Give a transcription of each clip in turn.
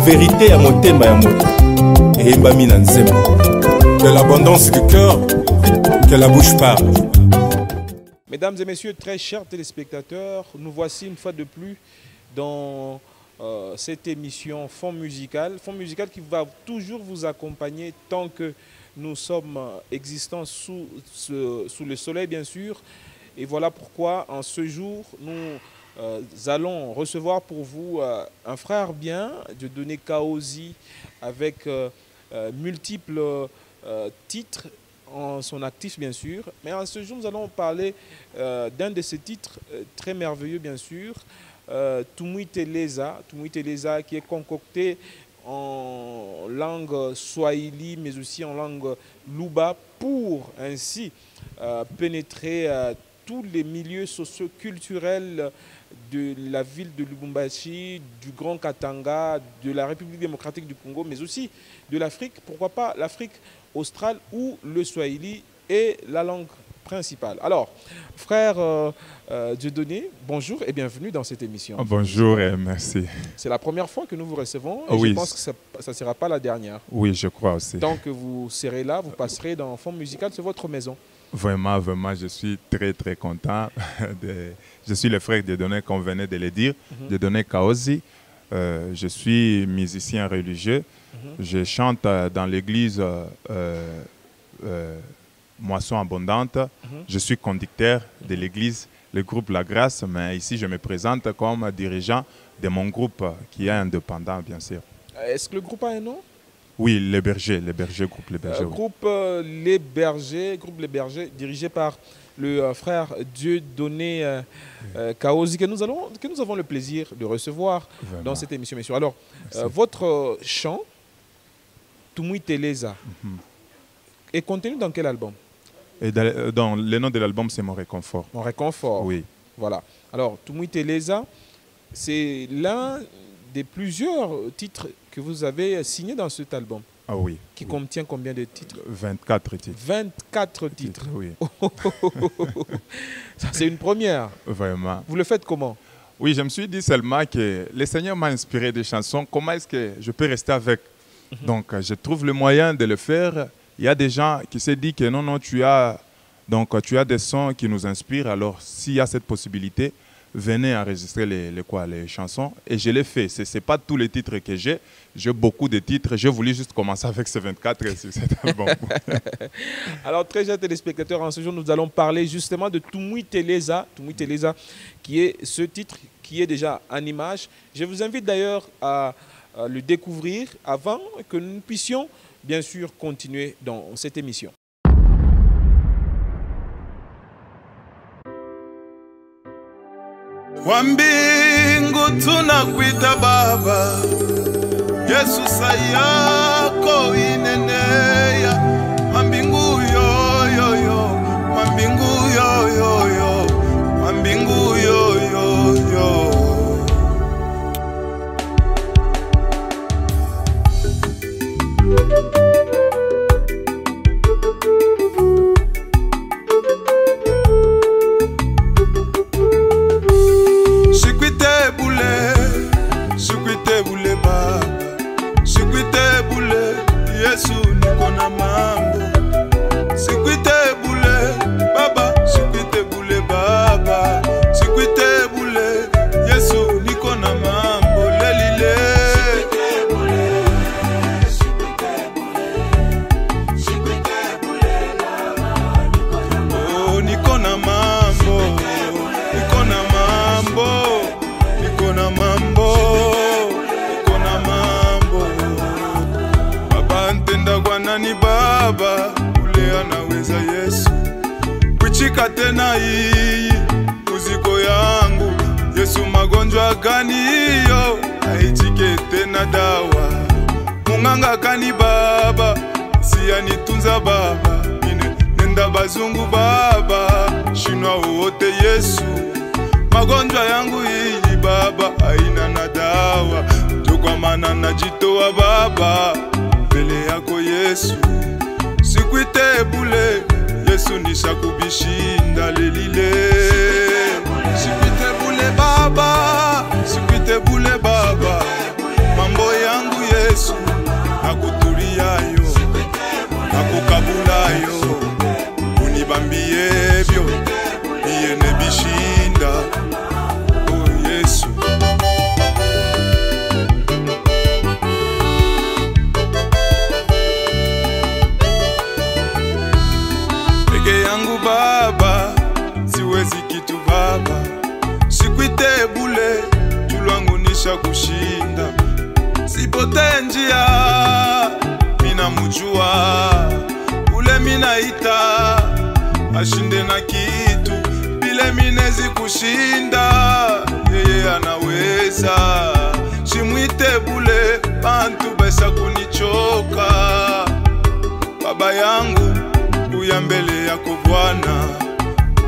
vérité à motema ya moto eyembami na nzembo. De l'abondance du cœur que la bouche parle. Mesdames et messieurs, très chers téléspectateurs, nous voici une fois de plus dans cette émission Fond Musical qui va toujours vous accompagner tant que nous sommes existants sous le soleil, bien sûr. Et voilà pourquoi, en ce jour, nous allons recevoir pour vous un frère bien, Dieudonné Kaozi, avec multiples titres en son actif, bien sûr. Mais en ce jour, nous allons parler d'un de ces titres très merveilleux, bien sûr, Tumwiteleza, qui est concocté en langue swahili, mais aussi en langue luba, pour ainsi pénétrer tous les milieux socio-culturels de la ville de Lubumbashi, du Grand Katanga, de la République démocratique du Congo, mais aussi de l'Afrique, pourquoi pas l'Afrique australe où le swahili est la langue principale. Alors, frère Dieudonné, bonjour et bienvenue dans cette émission. Bonjour et merci. C'est la première fois que nous vous recevons et oui. Je pense que ça ne sera pas la dernière. Oui, je crois aussi. Tant que vous serez là, vous passerez dans Fond Musical, c'est votre maison. Vraiment, vraiment, je suis très, très content. Je suis le frère Dieudonné, comme venait de le dire, Dieudonné Kaozi. Je suis musicien religieux. Je chante dans l'église Moisson Abondante. Je suis conducteur de l'église, le groupe La Grâce, mais ici je me présente comme dirigeant de mon groupe qui est indépendant, bien sûr. Est-ce que le groupe a un nom? Oui, Les Bergers, groupe Les Bergers. Groupe Les Bergers, dirigé par le frère Dieudonné Kaozi, que nous avons le plaisir de recevoir dans cette émission, messieurs. Alors, votre chant, Tumwiteleza, est contenu dans quel album? Et dans le nom de l'album, c'est Mon Réconfort. Mon Réconfort. Oui. Voilà. Alors, Tumwiteleza, c'est l'un des plusieurs titres que vous avez signés dans cet album. Ah oui. Qui contient combien de titres? 24 titres. 24 titres. Oui. Ça, c'est une première. Vraiment. Vous le faites comment? Oui, je me suis dit seulement que le Seigneur m'a inspiré des chansons. Comment est-ce que je peux rester avec? Donc, je trouve le moyen de le faire. Il y a des gens qui se disent que non, tu as des sons qui nous inspirent. Alors, s'il y a cette possibilité, venez enregistrer les chansons. Et je l'ai fait. Ce n'est pas tous les titres que j'ai. J'ai beaucoup de titres. J'ai voulu juste commencer avec ces 24 sur cet album. Alors, très chers téléspectateurs, en ce jour, nous allons parler justement de Tumwiteleza, qui est ce titre qui est déjà en image. Je vous invite d'ailleurs à le découvrir avant que nous puissions bien sûr continuer dans cette émission. Wambingu tunakuita Baba, Yesu sayako ineneya, wambingu yo yo yo, wambingu yo yo yo, wambingu yo yo yo. Sikwite bule Baba, sikwite bule Yesu niko na mambo. Sikwite bule Baba, sikwite bule Baba, sikwite bule Yesu niko na mambo lelile. Oh, niko na mambo, niko na mambo, niko na mambo. Ni Baba ule anaweza Yesu kuchika tena hii muziko yangu Yesu, magonjwa gani hiyo haichike tena dawa, munganga kani Baba sianitunza Baba, nenda bazungu Baba shinwa wote Yesu, magonjwa yangu hii Baba haina na dawa, tukwa maana najitoa Baba mbele yako Yesu. Sikwite bule Yesu nishakubishinda lelile. Sikwite bule Baba, sikwite bule Baba, mambo yangu besha kushinda. Sipotee njia, mina mujua ule mina ita ashinde na kitu bile minezi kushinda. Yeye anaweza, shimwite bule bantu besha kunichoka. Baba yangu uya mbele yako Bwana,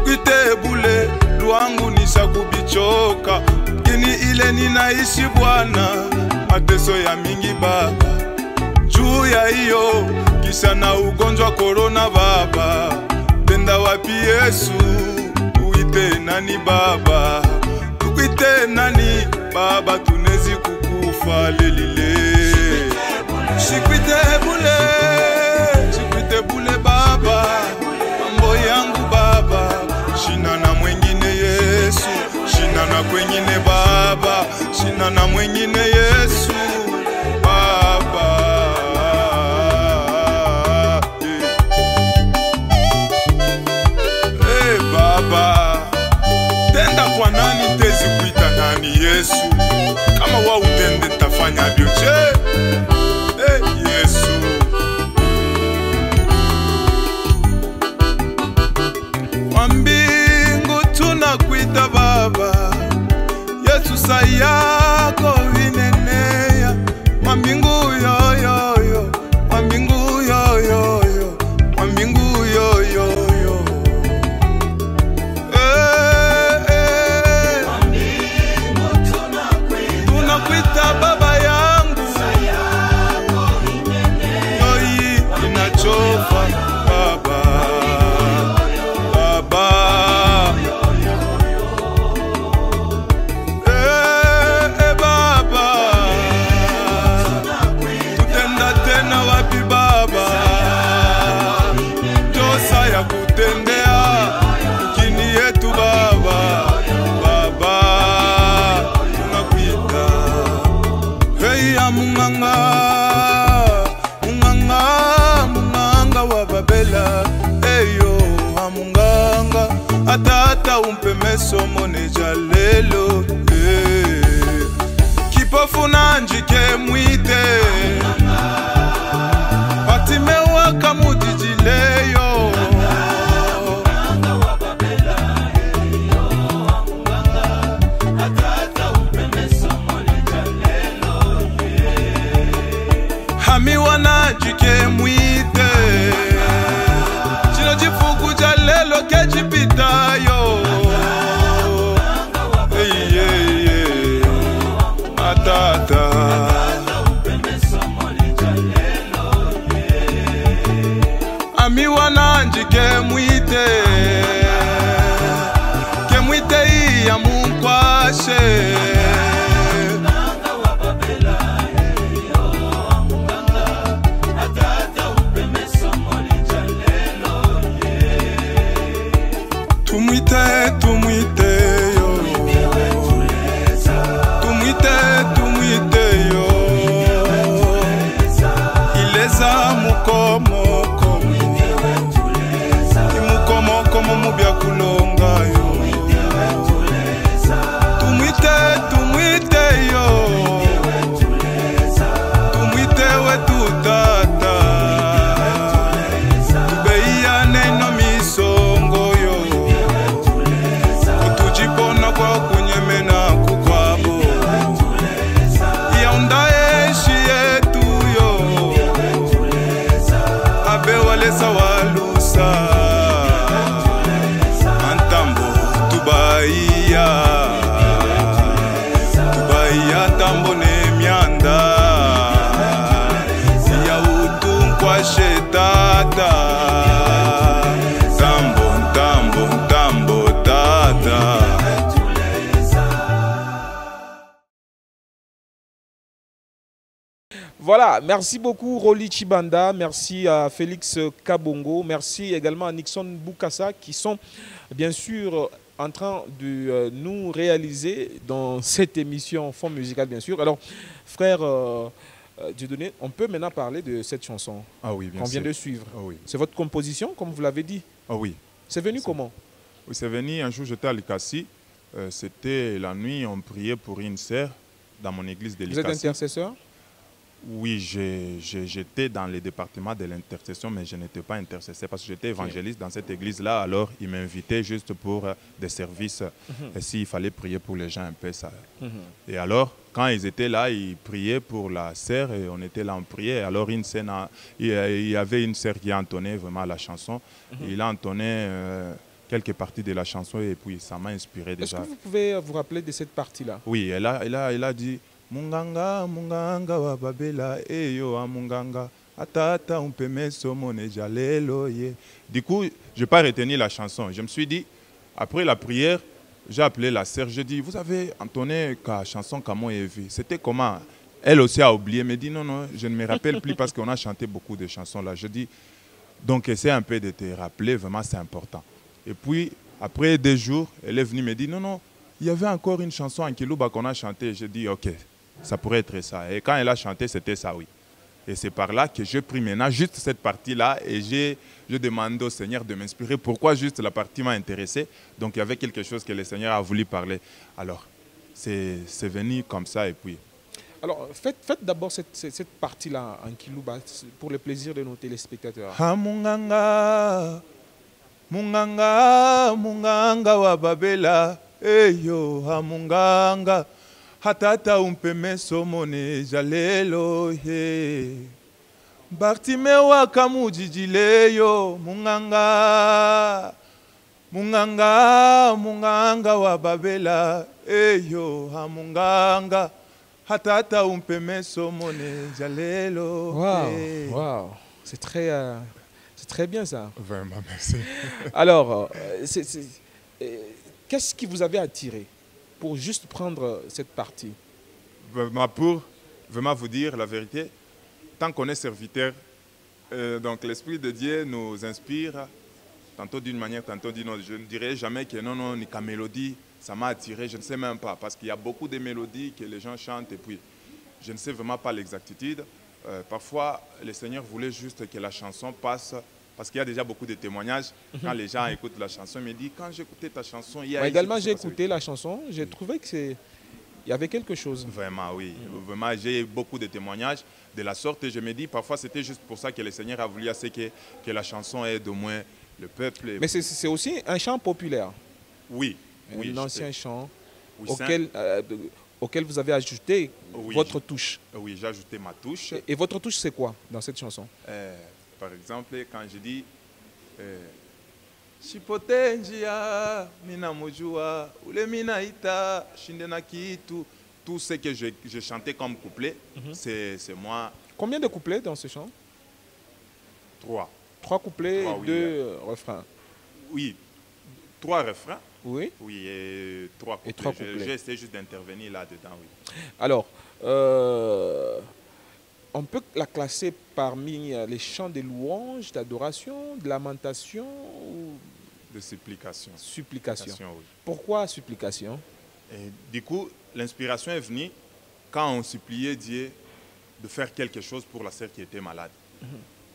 kwite bule lwangu nisha kubichoka. Kini ile ninaishi Bwana, mateso ya mingi Baba, juu ya hiyo kisha na ugonjwa korona Baba. Tenda wapi Yesu, uite nani Baba, tukuite nani Baba, tunezi kukufa lelile. Shikwite bule Baba, mambo yangu Baba, shina na mwengine Yesu, shina na kwengine Baba, shina na mwengine Yesu Baba. Hey Baba, tenda kwa nani tezi kuita nani Yesu, kama wa utende tafanya bioche. Hey Yesu, kwa mbingu tunakuita Baba, Yesu saa yako inenea. Kwa mbingu yoyoyo, kwa mbingu yoyoyo, kwa mbingu yoyoyo. Tunakuita Baba yangu, yoi inachofa Baba, Baba. Baba, tutenda tena wapi Baba, tosa ya kutendea kini yetu Baba, Baba tunakuita. Hey ya munganga, munganga, munganga wa Babela. Eyo amunganga, atata umpe mesomo neja lelo. Kipofu na njike mwite, Patime waka mujijileyo. Hami wana jike mwite, chino jifuku jalelo kejipitayo. Matata ami wana njike mwite, ke mwite iya munkwashe. Tumwite, tumwite yo, tumwite yo, ileza mukomoko, imukomoko mumubya kulonga yo. Tumwite yo, tumwite wetu tata, tubeia neno misongo yo, kutujipona kwa kunyemena kukwabo. Yaundaeshi yetu yo, abe walesa walusa, antambo tubaia, tubaia tambo ne mianda, ya utunkwa shetata, tambo, tambo, tambo, tata. Voilà, merci beaucoup Rolly Chibanda, merci à Félix Kabongo, merci également à Nixon Boukassa qui sont bien sûr en train de nous réaliser dans cette émission Fond Musical bien sûr. Alors frère Dieudonné, on peut maintenant parler de cette chanson qu'on vient de suivre. Oui. C'est votre composition comme vous l'avez dit? Oui. C'est venu comment? Oui, c'est venu un jour, j'étais à Likasi, c'était la nuit, on priait pour une sœur dans mon église de Vous êtes Likasi. intercesseur? Oui, j'étais dans le département de l'intercession, mais je n'étais pas intercesseur parce que j'étais évangéliste dans cette église-là. Alors, ils m'invitaient juste pour des services. Et s'il fallait prier pour les gens un peu, ça. Et alors, quand ils étaient là, ils priaient pour la sœur et on était là, on priait. Alors, une scène, il y avait une sœur qui entonnait vraiment la chanson. Il a entonné quelques parties de la chanson et puis ça m'a inspiré Est-ce déjà. que vous pouvez vous rappeler de cette partie-là? Oui, elle a dit Munganga, munganga wa babela, eyo a munganga, atata umpeme somone jalelo ye. Du coup, je n'ai pas retenu la chanson. Je me suis dit, après la prière, j'ai appelé la sœur, j'ai dit, vous avez entonné la chanson Kamo Evi. C'était comment? Elle aussi a oublié, me dit, non, non, je ne me rappelle plus parce qu'on a chanté beaucoup de chansons là. Je dis, donc essaie un peu de te rappeler, vraiment c'est important. Et puis, après 2 jours, elle est venue me dire, non, non, il y avait encore une chanson en Kilouba qu'on a chantée. J'ai dit, ok, ça pourrait être ça. Et quand elle a chanté, c'était ça, oui. Et c'est par là que j'ai pris maintenant juste cette partie-là et j'ai demandé au Seigneur de m'inspirer. Pourquoi juste la partie m'a intéressé? Donc il y avait quelque chose que le Seigneur a voulu parler. Alors, c'est venu comme ça et puis... Alors, faites d'abord cette partie-là en Kilouba pour le plaisir de nos téléspectateurs. Ha munganga, munganga, munganga wa babela, eyo ha munganga. Hatata umpeme somone jalelo he Bartime wakamu jijileyo munganga Munganga, munganga wa babela eyo ha munganga Hatata umpeme somone jalelo he. Wow, c'est très bien ça. Vraiment, merci. Alors, qu'est-ce qui vous avait attiré pour juste prendre cette partie? Pour vraiment vous dire la vérité, tant qu'on est serviteur, donc l'Esprit de Dieu nous inspire, tantôt d'une manière, tantôt d'une autre. Je ne dirais jamais que non, non, ni qu'à mélodie, ça m'a attiré, je ne sais même pas, parce qu'il y a beaucoup de mélodies que les gens chantent et puis je ne sais vraiment pas l'exactitude. Parfois, le Seigneur voulait juste que la chanson passe, parce qu'il y a déjà beaucoup de témoignages. Quand les gens écoutent la chanson, ils me disent, quand j'ai écouté ta chanson, il y a... Moi également, j'ai écouté la chanson, j'ai trouvé qu'il y avait quelque chose. Vraiment, oui. Vraiment, j'ai beaucoup de témoignages de la sorte et je me dis, parfois, c'était juste pour ça que le Seigneur a voulu assez que la chanson aide au moins le peuple. Mais c'est aussi un chant populaire. Oui. Oui, un ancien chant oui, auquel vous avez ajouté votre touche. Oui, j'ai ajouté ma touche. Et votre touche, c'est quoi dans cette chanson? Par exemple, quand je dis Chipotenjia, mina mojua, ule mina ita, shindena kitu, tout ce que j'ai chanté comme couplet, c'est moi. Combien de couplets dans ce chant? 3. 3 couplets, 2 refrains. Oui, 3 refrains. Oui. Oui, et 3 couplets. 3 couplets. J'ai essayé juste d'intervenir là-dedans, oui. Alors, on peut la classer parmi les chants de louange, d'adoration, de lamentation ou de supplication. Supplication. Oui. Pourquoi supplication? Et du coup, l'inspiration est venue quand on suppliait Dieu de faire quelque chose pour la sœur qui était malade.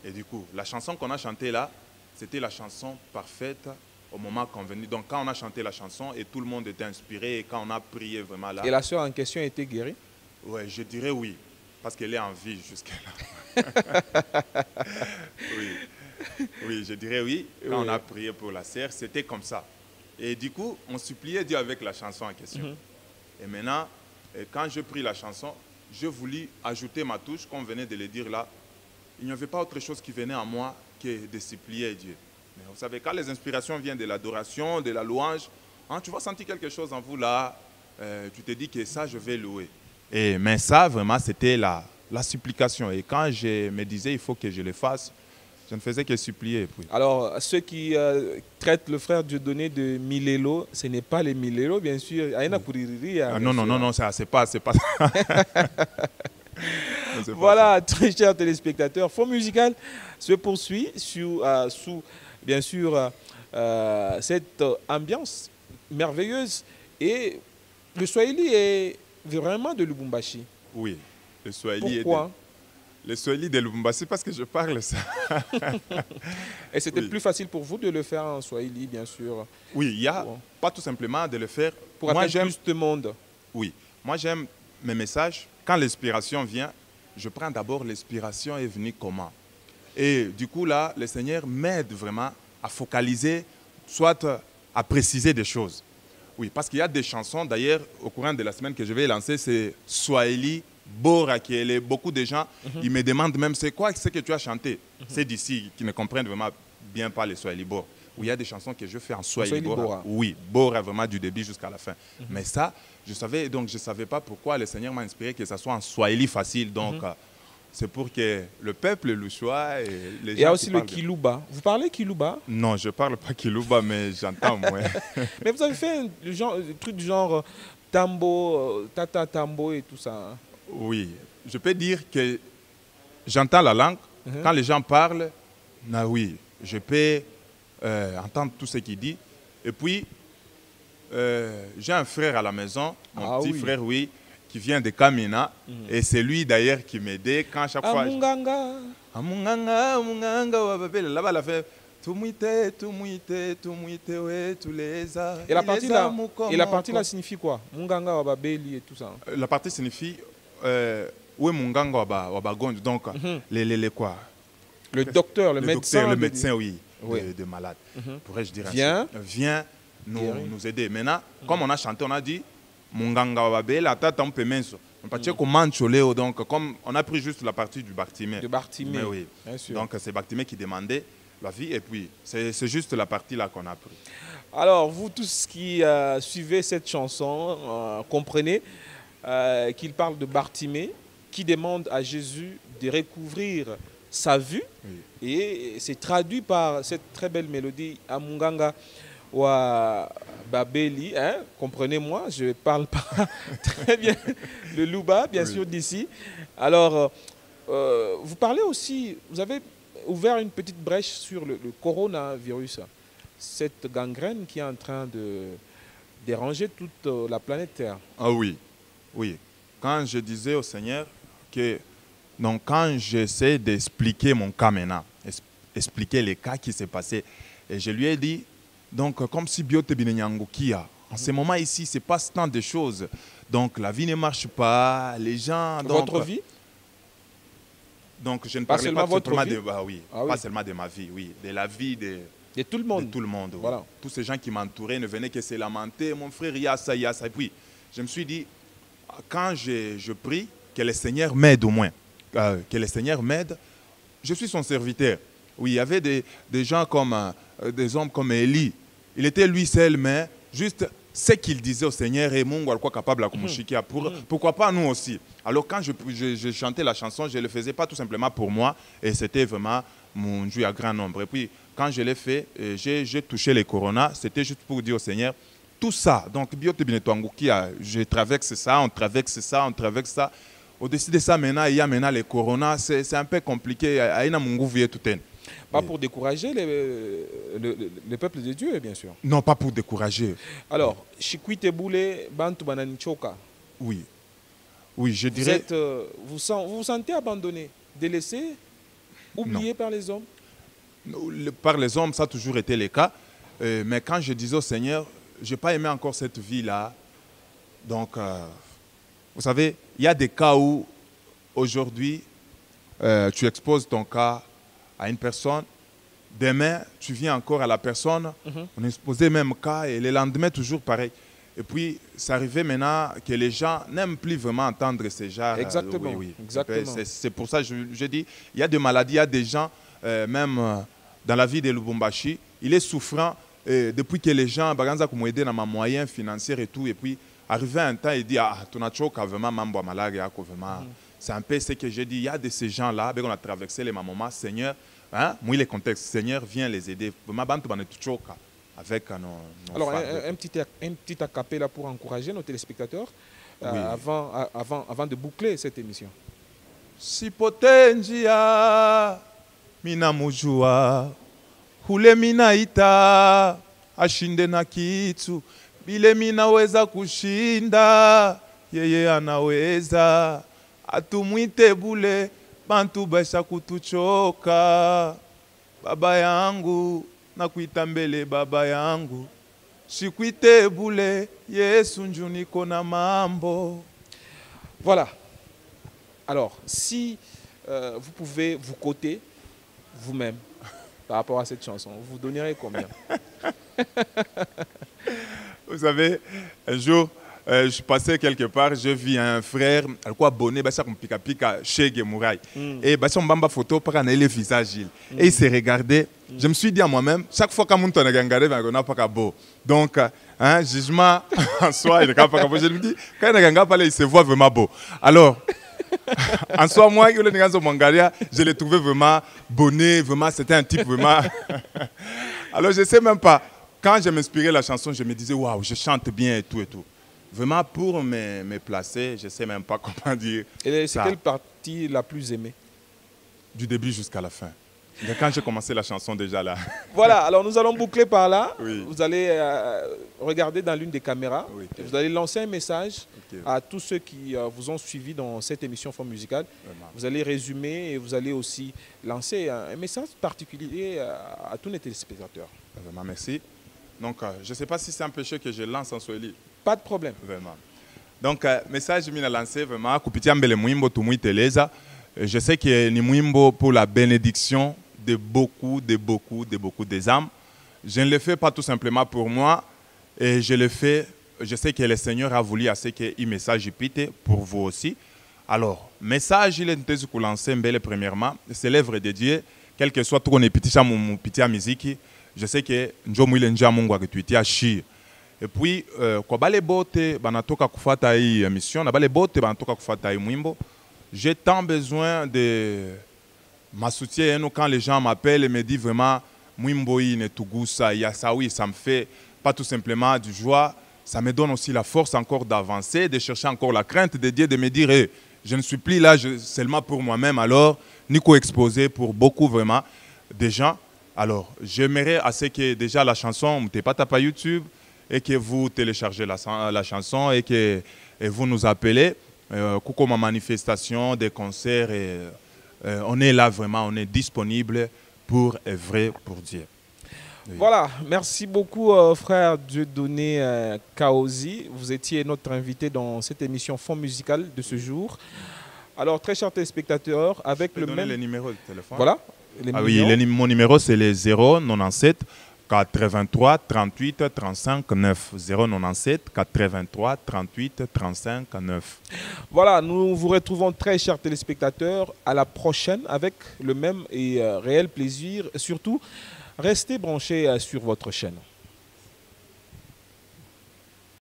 Et du coup, la chanson qu'on a chantée là, c'était la chanson parfaite au moment convenu. Donc quand on a chanté la chanson et tout le monde était inspiré et quand on a prié vraiment là... Et la sœur en question a été guérie? Oui, je dirais oui. Parce qu'elle est en vie jusqu'à là. Oui, je dirais oui. Quand on a prié pour la sœur, c'était comme ça. Et du coup, on suppliait Dieu avec la chanson en question. Et maintenant, quand j'ai pris la chanson, j'ai voulu ajouter ma touche, comme on venait de le dire là. Il n'y avait pas autre chose qui venait à moi que de supplier Dieu. Mais vous savez, quand les inspirations viennent de l'adoration, de la louange, hein, tu vas sentir quelque chose en vous là, tu te dis que ça, je vais louer. Mais ça, vraiment, c'était la supplication. Et quand je me disais, il faut que je le fasse, je ne faisais que supplier. Puis. Alors, ceux qui traitent le frère Dieudonné de Milelo, ce n'est pas les Milelo, bien sûr. Non, ça, c'est pas ça. Voilà, très chers téléspectateurs, Fond Musical se poursuit sous bien sûr, cette ambiance merveilleuse. Et le Swahili est vraiment de Lubumbashi. Oui, le Swahili Pourquoi? Le Swahili de Lubumbashi, parce que je parle ça. Et c'était plus facile pour vous de le faire en Swahili, bien sûr. Oui, il y a pas tout simplement de le faire. Pour atteindre plus de monde. Oui, moi j'aime mes messages, quand l'inspiration vient, je prends d'abord l'inspiration est venue comment. Et du coup, là, le Seigneur m'aide vraiment à focaliser, soit à préciser des choses. Oui, parce qu'il y a des chansons, d'ailleurs, au courant de la semaine que je vais lancer, c'est Swahili Bora, qui est beaucoup de gens, ils me demandent même, c'est quoi ce que tu as chanté? C'est d'ici, qui ne comprennent vraiment bien pas les Swahili Bora. Où il y a des chansons que je fais en Swahili Bora. Oui, Bora vraiment du début jusqu'à la fin. Mais ça, je savais, donc je ne savais pas pourquoi le Seigneur m'a inspiré que ça soit en Swahili facile. Donc, c'est pour que le peuple le soit et les gens. Il y a aussi le Kiluba. Vous parlez Kiluba? Non, je ne parle pas Kiluba, mais j'entends moi. Mais vous avez fait un truc du genre tambo, tata tambo et tout ça. Hein? Oui, je peux dire que j'entends la langue. Quand les gens parlent, oui, je peux entendre tout ce qu'il dit. Et puis, j'ai un frère à la maison, mon petit frère, oui, qui vient de Kamina. Et c'est lui d'ailleurs qui m'aidait quand chaque fois... Amunganga. Amunganga, Amunganga, là-bas, elle a fait... Et la partie là signifie quoi? Munganga wababeli et tout ça. La partie signifie où est Munganga wabagonde, donc les quoi? Le docteur, le médecin. Le médecin, oui, de malade. Pourrais-je dire viens nous aider. Maintenant, comme on a chanté, on a dit Munganga wababeli, la tata on peut menso. Donc, comme on a pris juste la partie du Bartimée. De Bartimée, oui. Bien sûr. Donc, c'est Bartimée qui demandait la vie et puis c'est juste la partie là qu'on a pris. Alors, vous tous qui suivez cette chanson, comprenez qu'il parle de Bartimée qui demande à Jésus de recouvrir sa vue. Oui. Et c'est traduit par cette très belle mélodie Amunganga wa Babeli, hein, comprenez-moi, je ne parle pas très bien le Luba, bien sûr, d'ici. Alors, vous parlez aussi, vous avez ouvert une petite brèche sur le coronavirus, cette gangrène qui est en train de déranger toute la planète Terre. Ah oui, oui. Quand je disais au Seigneur que, donc quand j'essaie d'expliquer mon cas maintenant, expliquer les cas qui s'est passé, et je lui ai dit, donc, comme si Biote Binenyangokia, en ce moment ici, c'est pas tant de choses. Donc, la vie ne marche pas, les gens... Donc, votre vie? Donc, je ne parle pas seulement de... oui, pas seulement de ma vie, oui. De la vie de tout le monde. De tout le monde, voilà. Oui. Tous ces gens qui m'entouraient ne venaient que se lamenter. Mon frère, il y a ça, il y a ça. Et puis, je me suis dit, quand je prie, que le Seigneur m'aide au moins. Que le Seigneur m'aide. Je suis son serviteur. Oui, il y avait des gens comme... des hommes comme Élie. Il était lui seul, mais juste ce qu'il disait au Seigneur et Mungu alikuwa capable de kumshikia. Pourquoi pas nous aussi? Alors quand je chantais la chanson, je ne le faisais pas tout simplement pour moi et c'était vraiment mon Dieu à grand nombre. Et puis quand je l'ai fait, j'ai touché les coronas, c'était juste pour dire au Seigneur, tout ça, donc je traverse ça, on traverse ça, on traverse ça. Au-dessus de ça, maintenant, il y a maintenant les coronas, c'est un peu compliqué. Pas pour décourager le peuple de Dieu, bien sûr. Non, pas pour décourager. Alors, Chikwite Boule, Bantu Bananichoka. Oui. Oui, je dirais... Vous vous sentez abandonné, délaissé, oublié par les hommes? Par les hommes, ça a toujours été le cas. Mais quand je disais au Seigneur, je n'ai pas aimé encore cette vie-là. Donc, vous savez, il y a des cas où, aujourd'hui, tu exposes ton cas à une personne, demain, tu viens encore à la personne, on exposait même cas, et le lendemain, toujours pareil. Et puis, c'est arrivé maintenant que les gens n'aiment plus vraiment entendre ces genres. Exactement. Oui. Exactement. C'est pour ça que je dis, il y a des maladies, il y a des gens, même dans la vie de Lubumbashi, il est souffrant depuis que les gens, par exemple, comme aider dans ma moyen financier et tout, et puis, arrivé un temps, il dit, ah, tu n'as pas vraiment mambo malade, vraiment. C'est un peu ce que j'ai dit. Il y a de ces gens-là, on a traversé les moments. Seigneur, hein, moi, les contextes, Seigneur, viens les aider. Avec nos alors, un petit acapella pour encourager nos téléspectateurs avant de boucler cette émission. Sipotenjia, mina mujua, hule mina ita, ashinde na kitu, bile mina weza kushinda, yeye anaweza. Atumwite bule bantu basha kutuchoka. Baba yangu nakuita mbele baba yangu, sikwite bule Yesu njuniko na mambo. Voilà. Alors, si vous pouvez vous coter vous-même par rapport à cette chanson, vous donnerez combien? Vous savez, un jour, je passais quelque part, je vis un frère, alikuwa abonné, ça comme pika pika chez Gemurai. Et bah son bamba photo pour un le visage. Et il s'est regardé. Je me suis dit à moi-même, chaque fois qu'un monde a regardé, on n'a pas beau. Donc, un jugement en soi, il n'est pas beau. Je me dis, quand il a parlé, il se voit vraiment beau. Alors, en soi, moi, je l'ai trouvé vraiment bonnet, vraiment, c'était un type vraiment. Alors, je ne sais même pas. Quand je m'inspirais la chanson, je me disais, waouh, je chante bien et tout et tout. Vraiment, pour me placer, je ne sais même pas comment dire. Et c'est quelle partie la plus aimée? Du début jusqu'à la fin. Quand j'ai commencé la chanson déjà là. Voilà, alors nous allons boucler par là. Oui. Vous allez regarder dans l'une des caméras. Oui, okay. Vous allez lancer un message Okay. à tous ceux qui vous ont suivi dans cette émission Fond Musicale. Vraiment. Vous allez résumer et vous allez aussi lancer un message particulier à tous les téléspectateurs. Vraiment, merci. Donc, je ne sais pas si c'est un péché que je lance en Swahili. Pas de problème. Vraiment. Donc, message que je lancé, vraiment, je sais que ni mwimbo pour la bénédiction de beaucoup des âmes. Je ne le fais pas tout simplement pour moi, et je le fais, je sais que le Seigneur a voulu assez que ce message pite pour vous aussi. Alors, message, il est lancé premièrement, c'est l'œuvre de Dieu, quel que soit ton petit musique, je sais que njomu ile njia Mungu akituitia shi. Et puis, kwa bale bote banatoka kufata hii émission, na bale bote banatoka kufata hii mwimbo, j'ai tant besoin de ma soutien quand les gens m'appellent et me disent vraiment mwimbo hii netugusa, ya ça oui, ça me fait pas tout simplement du joie, ça me donne aussi la force encore d'avancer, de chercher encore la crainte de Dieu, de me dire hey, je ne suis plus là seulement pour moi-même, alors Nico exposé pour beaucoup vraiment de gens. Alors, j'aimerais assez que déjà la chanson ne pas tapée YouTube et que vous téléchargez la chanson et que vous nous appelez. Coucou ma manifestation, des concerts. Et, on est là vraiment, on est disponible pour œuvrer pour Dieu. Oui. Voilà, merci beaucoup frère Dieudonné Kaozi. Vous étiez notre invité dans cette émission Fond Musical de ce jour. Alors, très chers téléspectateurs, avec le même... le numéro de téléphone. Voilà. Mon numéro c'est le 097 83 38 35 9. 097 83 38 35 9. Voilà, nous vous retrouvons très chers téléspectateurs à la prochaine avec le même et réel plaisir. Surtout, restez branchés sur votre chaîne.